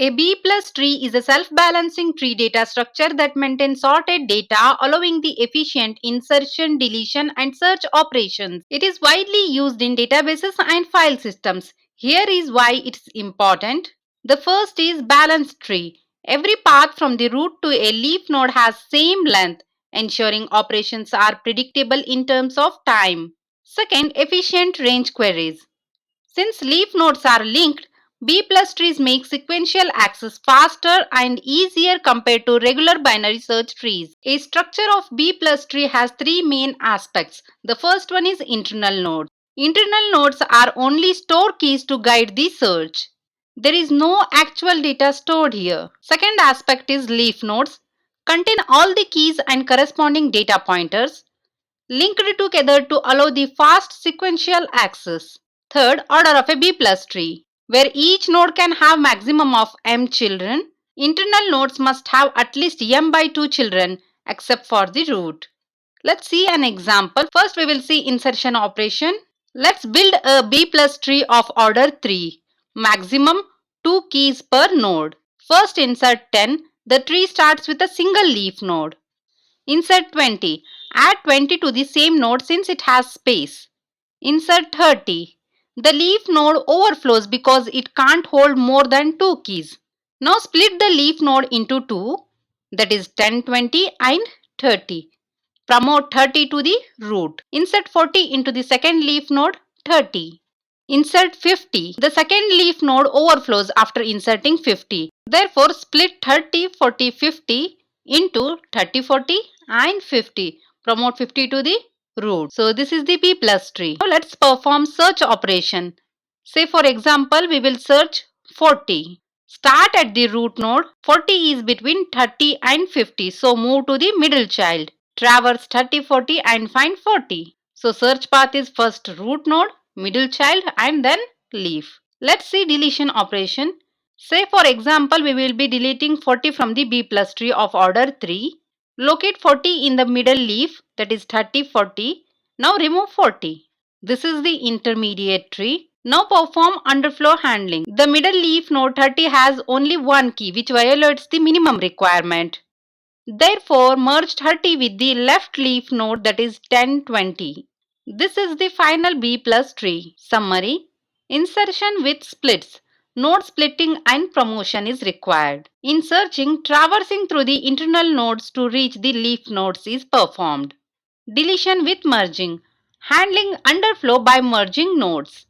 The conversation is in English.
A B plus tree is a self-balancing tree data structure that maintains sorted data, allowing the efficient insertion, deletion, and search operations. It is widely used in databases and file systems. Here is why it's important. The first is balanced tree. Every path from the root to a leaf node has same length, ensuring operations are predictable in terms of time. Second, efficient range queries. Since leaf nodes are linked, B plus trees make sequential access faster and easier compared to regular binary search trees. A structure of B plus tree has three main aspects. The first one is internal nodes. Internal nodes are only store keys to guide the search. There is no actual data stored here. Second aspect is leaf nodes. Contain all the keys and corresponding data pointers linked together to allow the fast sequential access. Third, order of a B plus tree, where each node can have maximum of m children. Internal nodes must have at least m by 2 children except for the root. Let's see an example. First we will see insertion operation. Let's build a B plus tree of order 3. Maximum 2 keys per node. First insert 10. The tree starts with a single leaf node. Insert 20. Add 20 to the same node since it has space. Insert 30. The leaf node overflows because it can't hold more than 2 keys. Now split the leaf node into 2, that is 10, 20 and 30. Promote 30 to the root. Insert 40 into the second leaf node 30. Insert 50. The second leaf node overflows after inserting 50. Therefore, split 30, 40, 50 into 30, 40 and 50. Promote 50 to the root. So, this is the B plus tree. Now, let's perform search operation. Say, for example, we will search 40. Start at the root node. 40 is between 30 and 50. So, move to the middle child. Traverse 30, 40 and find 40. So, search path is first root node, middle child and then leaf. Let's see deletion operation. Say for example, we will be deleting 40 from the B plus tree of order 3. Locate 40 in the middle leaf, that is 30, 40. Now remove 40. This is the intermediate tree. Now perform underflow handling. The middle leaf node 30 has only one key which violates the minimum requirement. Therefore, merge 30 with the left leaf node, that is 10, 20. This is the final B plus tree. Summary: insertion with splits. Node splitting and promotion is required. In searching, traversing through the internal nodes to reach the leaf nodes is performed. Deletion with merging. Handling underflow by merging nodes.